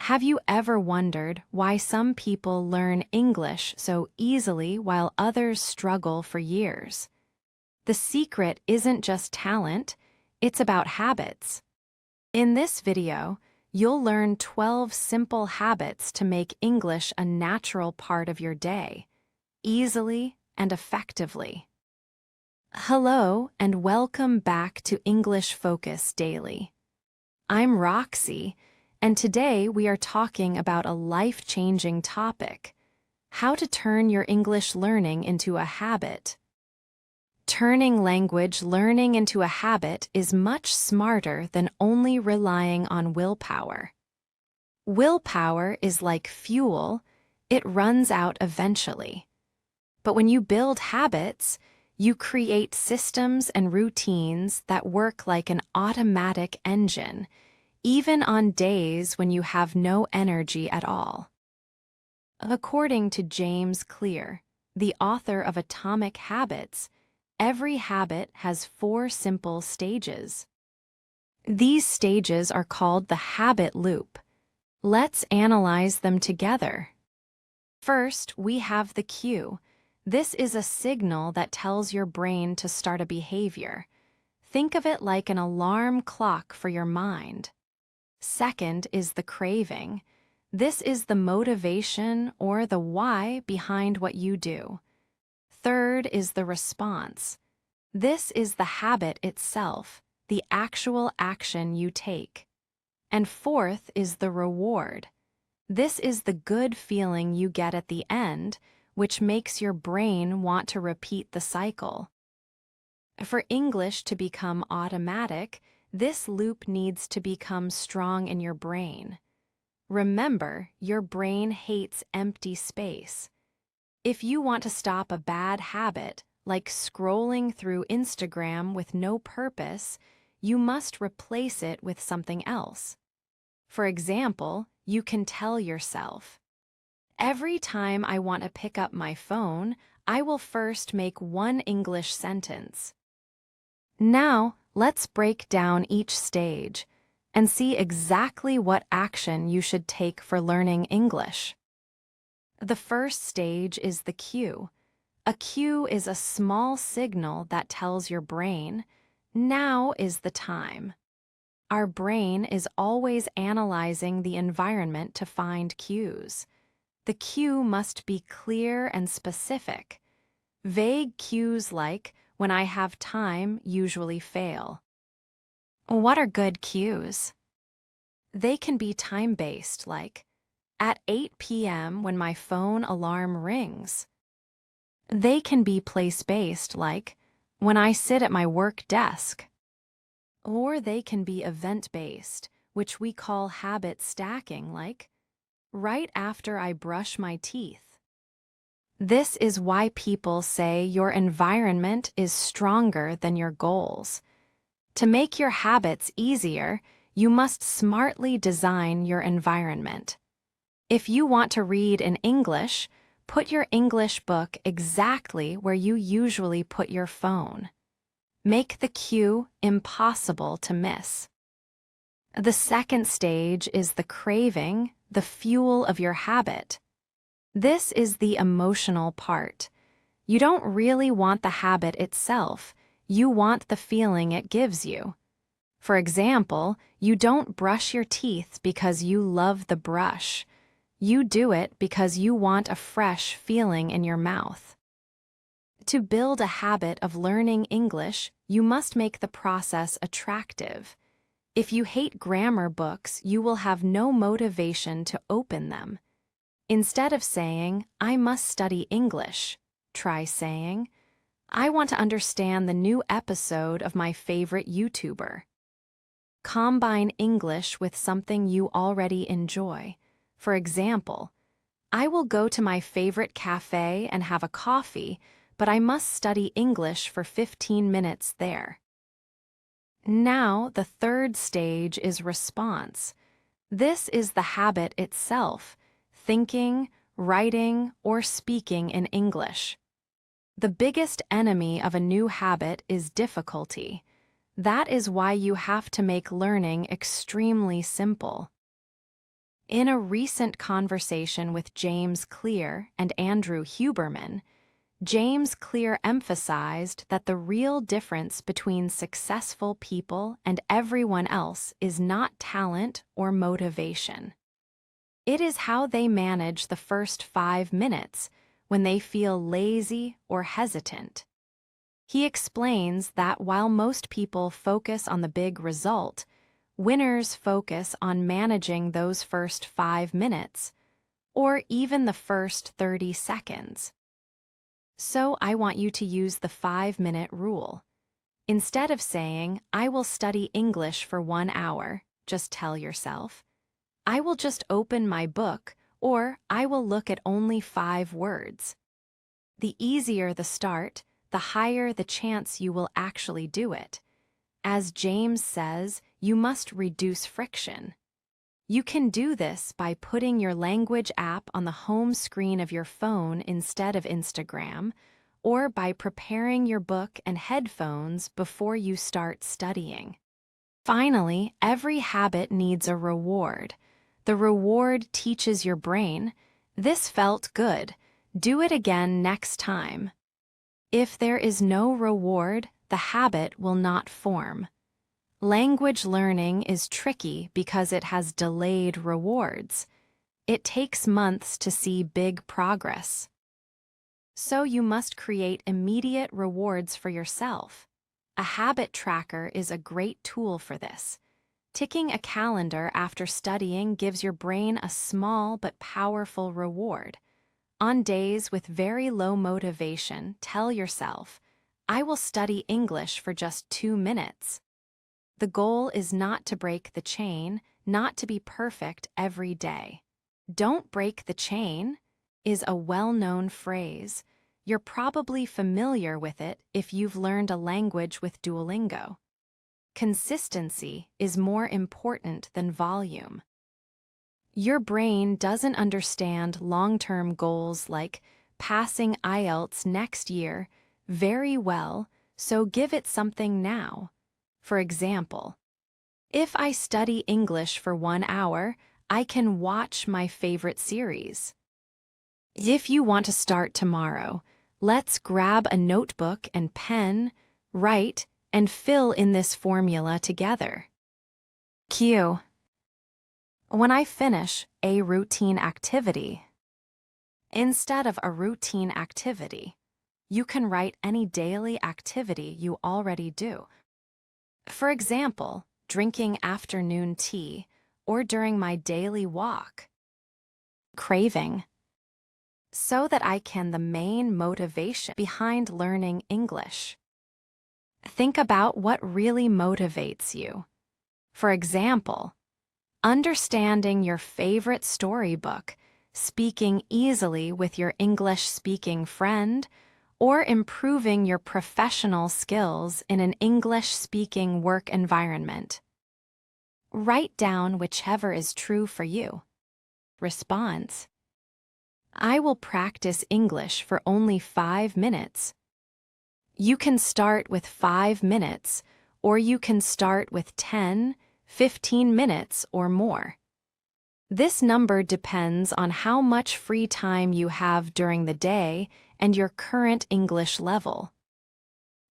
Have you ever wondered why some people learn English so easily while others struggle for years? The secret isn't just talent, it's about habits. In this video, you'll learn 12 simple habits to make English a natural part of your day, easily and effectively. Hello, and welcome back to English Focus Daily. I'm Roxy, and today we are talking about a life-changing topic: how to turn your English learning into a habit. Turning language learning into a habit is much smarter than only relying on willpower. Willpower is like fuel, it runs out eventually. But when you build habits, you create systems and routines that work like an automatic engine, even on days when you have no energy at all. According to James Clear, the author of Atomic Habits, every habit has 4 simple stages. These stages are called the habit loop. Let's analyze them together. First, we have the cue. This is a signal that tells your brain to start a behavior. Think of it like an alarm clock for your mind. Second is the craving. This is the motivation or the why behind what you do. Third is the response. This is the habit itself, the actual action you take. And fourth is the reward. This is the good feeling you get at the end, which makes your brain want to repeat the cycle. For English to become automatic, this loop needs to become strong in your brain. Remember, your brain hates empty space. If you want to stop a bad habit, like scrolling through Instagram with no purpose, you must replace it with something else. For example, you can tell yourself, "Every time I want to pick up my phone, I will first make one English sentence." Now, let's break down each stage and see exactly what action you should take for learning English. The first stage is the cue. A cue is a small signal that tells your brain, now is the time. Our brain is always analyzing the environment to find cues. The cue must be clear and specific. Vague cues like, "when I have time," usually fail. What are good cues? They can be time-based, like, at 8 p.m. when my phone alarm rings. They can be place-based, like, when I sit at my work desk. Or they can be event-based, which we call habit stacking, like, right after I brush my teeth. This is why people say your environment is stronger than your goals. To make your habits easier, you must smartly design your environment. If you want to read in English, put your English book exactly where you usually put your phone. Make the cue impossible to miss. The second stage is the craving, the fuel of your habit. This is the emotional part. You don't really want the habit itself, you want the feeling it gives you. For example, you don't brush your teeth because you love the brush. You do it because you want a fresh feeling in your mouth. To build a habit of learning English, you must make the process attractive. If you hate grammar books, you will have no motivation to open them. Instead of saying, "I must study English," try saying, "I want to understand the new episode of my favorite YouTuber." Combine English with something you already enjoy. For example, "I will go to my favorite cafe and have a coffee, but I must study English for 15 minutes there." Now, the third stage is response. This is the habit itself, thinking, writing, or speaking in English. The biggest enemy of a new habit is difficulty. That is why you have to make learning extremely simple. In a recent conversation with James Clear and Andrew Huberman, James Clear emphasized that the real difference between successful people and everyone else is not talent or motivation. It is how they manage the first 5 minutes when they feel lazy or hesitant. He explains that while most people focus on the big result, winners focus on managing those first 5 minutes, or even the first 30 seconds. So I want you to use the 5-minute rule. Instead of saying, "I will study English for 1 hour," just tell yourself, "I will just open my book," or "I will look at only 5 words." The easier the start, the higher the chance you will actually do it. As James says, you must reduce friction. You can do this by putting your language app on the home screen of your phone instead of Instagram, or by preparing your book and headphones before you start studying. Finally, every habit needs a reward. The reward teaches your brain, "This felt good. Do it again next time." If there is no reward, the habit will not form. Language learning is tricky because it has delayed rewards. It takes months to see big progress. So you must create immediate rewards for yourself. A habit tracker is a great tool for this. Ticking a calendar after studying gives your brain a small but powerful reward. On days with very low motivation, tell yourself, "I will study English for just 2 minutes." The goal is not to break the chain, not to be perfect every day. "Don't break the chain" is a well-known phrase. You're probably familiar with it if you've learned a language with Duolingo. Consistency is more important than volume. Your brain doesn't understand long-term goals like passing IELTS next year very well, so give it something now. For example, if I study English for 1 hour, I can watch my favorite series. If you want to start tomorrow, let's grab a notebook and pen, write, and fill in this formula together. Q. When I finish a routine activity. Instead of a routine activity, you can write any daily activity you already do. For example, drinking afternoon tea or during my daily walk. Craving. So that I can the main motivation behind learning English. Think about what really motivates you. For example, understanding your favorite storybook, speaking easily with your English-speaking friend, or improving your professional skills in an English-speaking work environment. Write down whichever is true for you. Response: I will practice English for only 5 minutes. You can start with 5 minutes, or you can start with 10, 15 minutes or more. This number depends on how much free time you have during the day and your current English level.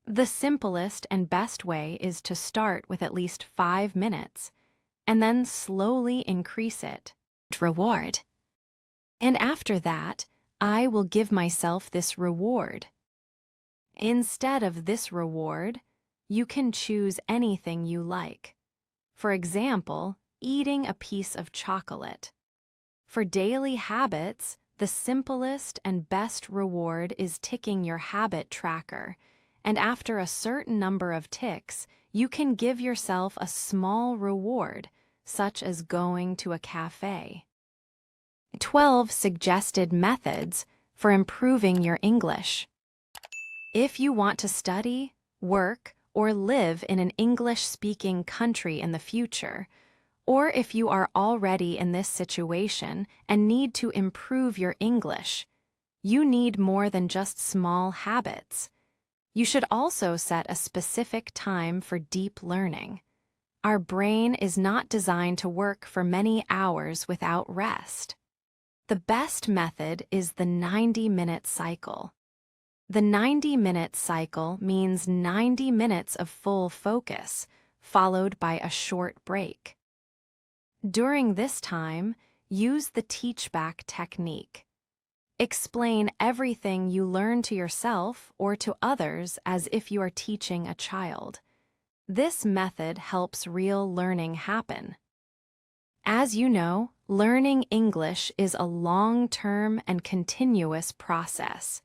The simplest and best way is to start with at least 5 minutes, and then slowly increase it. Reward. And after that, I will give myself this reward. Instead of this reward, you can choose anything you like. For example, eating a piece of chocolate. For daily habits, the simplest and best reward is ticking your habit tracker, and after a certain number of ticks, you can give yourself a small reward, such as going to a cafe. 12 suggested methods for improving your English. If you want to study, work, or live in an English-speaking country in the future, or if you are already in this situation and need to improve your English, you need more than just small habits. You should also set a specific time for deep learning. Our brain is not designed to work for many hours without rest. The best method is the 90-minute cycle. The 90-minute cycle means 90 minutes of full focus, followed by a short break. During this time, use the teach-back technique. Explain everything you learn to yourself or to others as if you are teaching a child. This method helps real learning happen. As you know, learning English is a long-term and continuous process.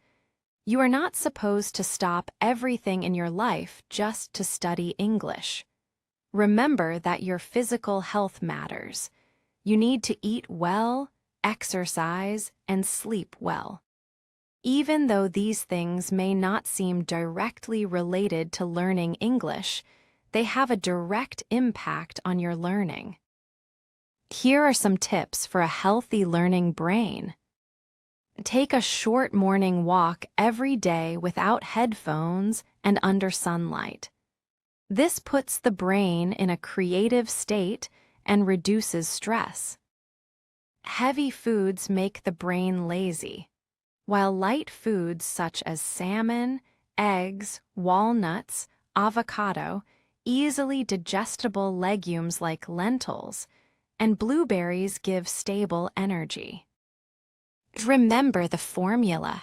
You are not supposed to stop everything in your life just to study English. Remember that your physical health matters. You need to eat well, exercise, and sleep well. Even though these things may not seem directly related to learning English, they have a direct impact on your learning. Here are some tips for a healthy learning brain. Take a short morning walk every day without headphones and under sunlight. This puts the brain in a creative state and reduces stress. Heavy foods make the brain lazy, while light foods such as salmon, eggs, walnuts, avocado, easily digestible legumes like lentils, and blueberries give stable energy. Remember the formula.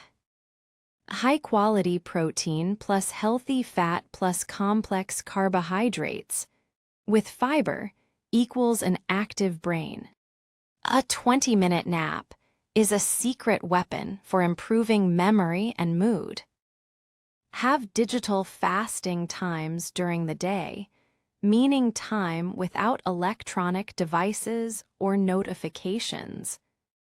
High-quality protein plus healthy fat plus complex carbohydrates with fiber equals an active brain. A 20-minute nap is a secret weapon for improving memory and mood. Have digital fasting times during the day, meaning time without electronic devices or notifications,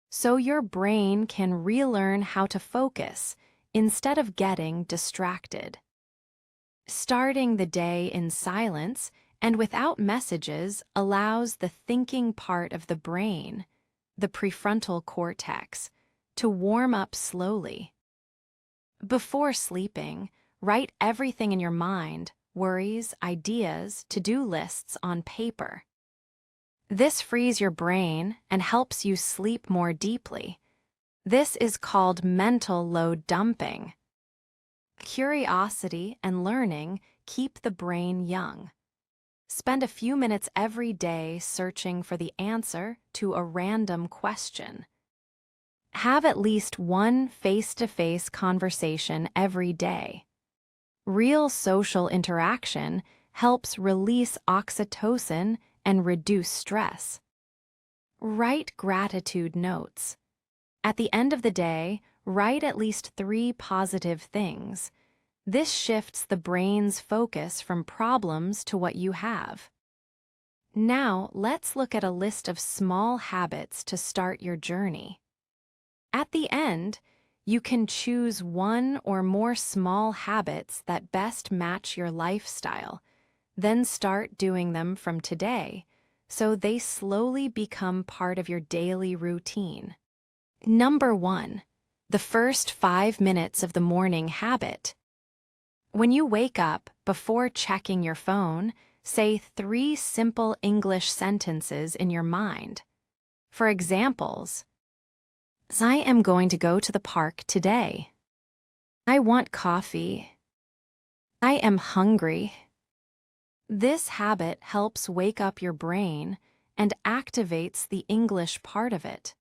so your brain can relearn how to focus instead of getting distracted. Starting the day in silence and without messages allows the thinking part of the brain, the prefrontal cortex, to warm up slowly. Before sleeping, write everything in your mind, worries, ideas, to-do lists on paper. This frees your brain and helps you sleep more deeply. This is called mental load dumping. Curiosity and learning keep the brain young. Spend a few minutes every day searching for the answer to a random question. Have at least one face-to-face conversation every day. Real social interaction helps release oxytocin and reduce stress. Write gratitude notes. At the end of the day, write at least 3 positive things. This shifts the brain's focus from problems to what you have. Now, let's look at a list of small habits to start your journey. At the end, you can choose one or more small habits that best match your lifestyle, then start doing them from today, so they slowly become part of your daily routine. Number 1. The first 5 minutes of the morning habit. When you wake up, before checking your phone, say 3 simple English sentences in your mind. For examples, I am going to go to the park today. I want coffee. I am hungry. This habit helps wake up your brain and activates the English part of it.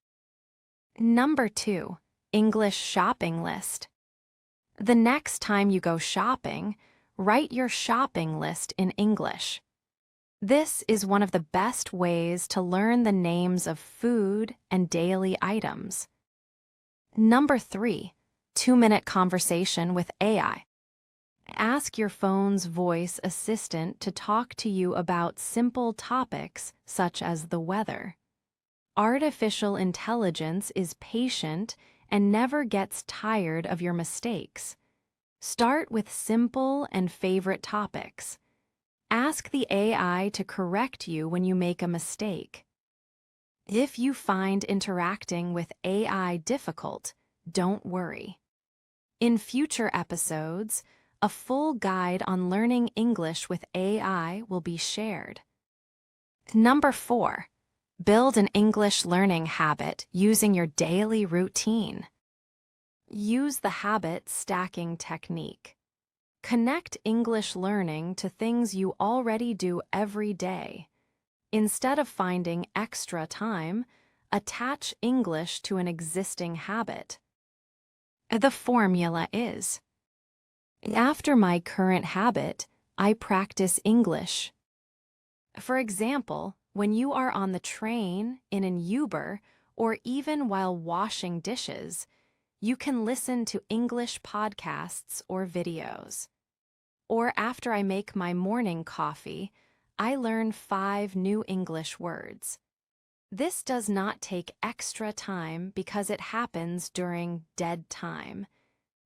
Number 2. English shopping list. The next time you go shopping, write your shopping list in English. This is one of the best ways to learn the names of food and daily items. Number 3. 2-minute conversation with AI. Ask your phone's voice assistant to talk to you about simple topics such as the weather. Artificial intelligence is patient and never gets tired of your mistakes. Start with simple and favorite topics. Ask the AI to correct you when you make a mistake. If you find interacting with AI difficult, don't worry. In future episodes, a full guide on learning English with AI will be shared. Number 4. Build an English learning habit using your daily routine. Use the habit stacking technique. Connect English learning to things you already do every day. Instead of finding extra time, attach English to an existing habit. The formula is: after my current habit, I practice English. For example, when you are on the train, in an Uber, or even while washing dishes, you can listen to English podcasts or videos. Or after I make my morning coffee, I learn 5 new English words. This does not take extra time because it happens during dead time,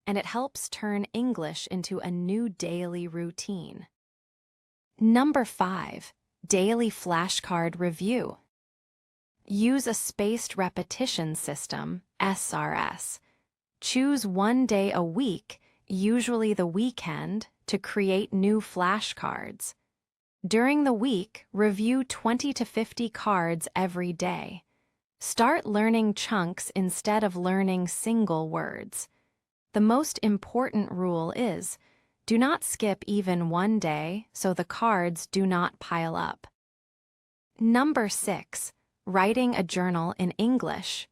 and it helps turn English into a new daily routine. Number 5. Daily Flashcard Review. Use a spaced repetition system, SRS. Choose one day a week, usually the weekend, to create new flashcards. During the week, review 20 to 50 cards every day. Start learning chunks instead of learning single words. The most important rule is, do not skip even one day so the cards do not pile up. Number 6. Writing a journal in English.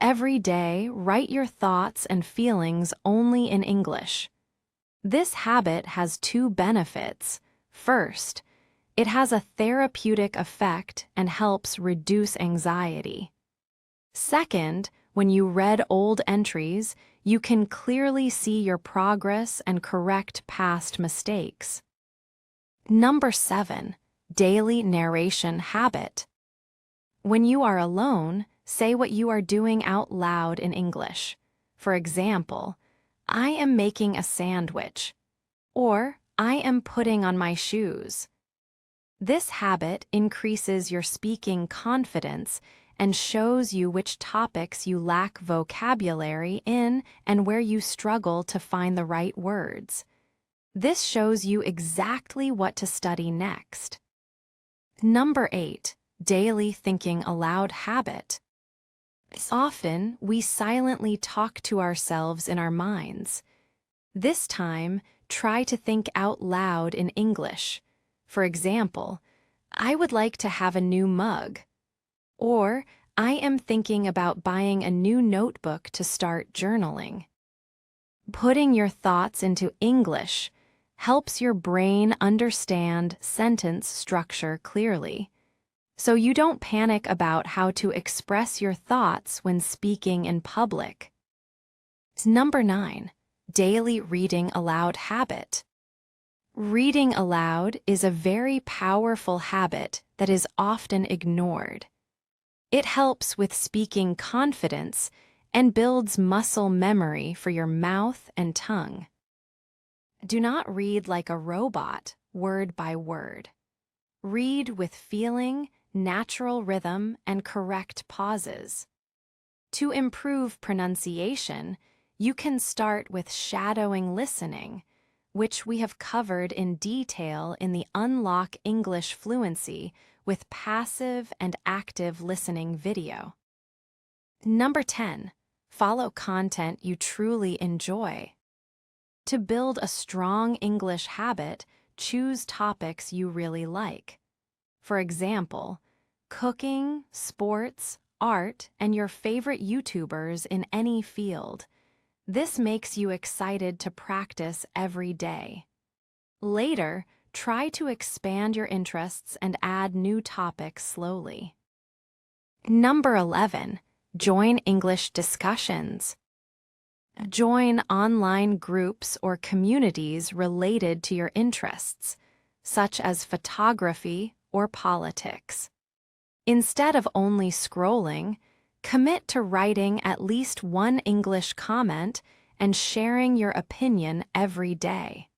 Every day, write your thoughts and feelings only in English. This habit has 2 benefits. First, it has a therapeutic effect and helps reduce anxiety. Second, when you read old entries, you can clearly see your progress and correct past mistakes. Number 7. Daily narration habit. When you are alone, say what you are doing out loud in English. For example, I am making a sandwich, or I am putting on my shoes. This habit increases your speaking confidence and shows you which topics you lack vocabulary in and where you struggle to find the right words. This shows you exactly what to study next. Number 8. Daily thinking aloud habit. Often, we silently talk to ourselves in our minds. This time, try to think out loud in English. For example, I would like to have a new mug. Or, I am thinking about buying a new notebook to start journaling. Putting your thoughts into English helps your brain understand sentence structure clearly, so you don't panic about how to express your thoughts when speaking in public. Number 9. Daily reading aloud habit. Reading aloud is a very powerful habit that is often ignored. It helps with speaking confidence and builds muscle memory for your mouth and tongue. Do not read like a robot, word by word. Read with feeling, natural rhythm, and correct pauses. To improve pronunciation, you can start with shadowing listening, which we have covered in detail in the Unlock English Fluency with passive and active listening video. Number 10. Follow content you truly enjoy. To build a strong English habit, choose topics you really like. For example, cooking, sports, art, and your favorite YouTubers in any field. This makes you excited to practice every day. Later, try to expand your interests and add new topics slowly. Number 11. Join English discussions. Join online groups or communities related to your interests, such as photography or politics. Instead of only scrolling, commit to writing at least one English comment and sharing your opinion every day.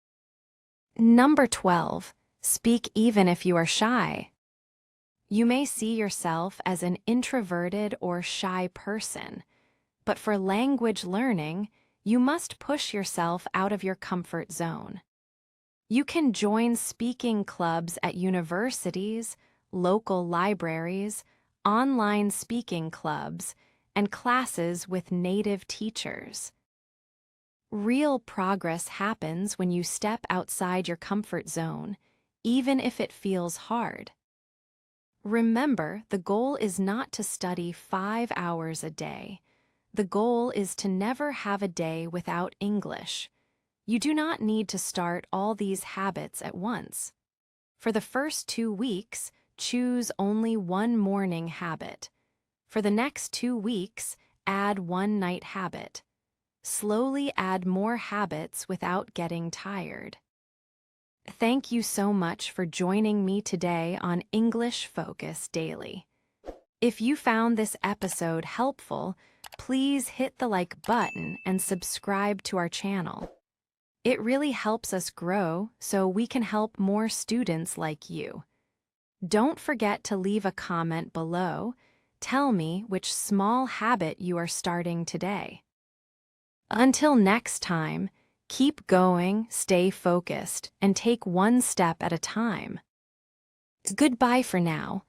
Number 12. Speak even if you are shy. You may see yourself as an introverted or shy person, but for language learning, you must push yourself out of your comfort zone. You can join speaking clubs at universities, local libraries, online speaking clubs, and classes with native teachers. Real progress happens when you step outside your comfort zone, even if it feels hard. Remember, the goal is not to study 5 hours a day. The goal is to never have a day without English. You do not need to start all these habits at once. For the first 2 weeks, choose only one morning habit. For the next 2 weeks, add one night habit. Slowly add more habits without getting tired. Thank you so much for joining me today on English Focus Daily. If you found this episode helpful, please hit the like button and subscribe to our channel. It really helps us grow so we can help more students like you. Don't forget to leave a comment below. Tell me which small habit you are starting today. Until next time, keep going, stay focused, and take one step at a time. Goodbye for now.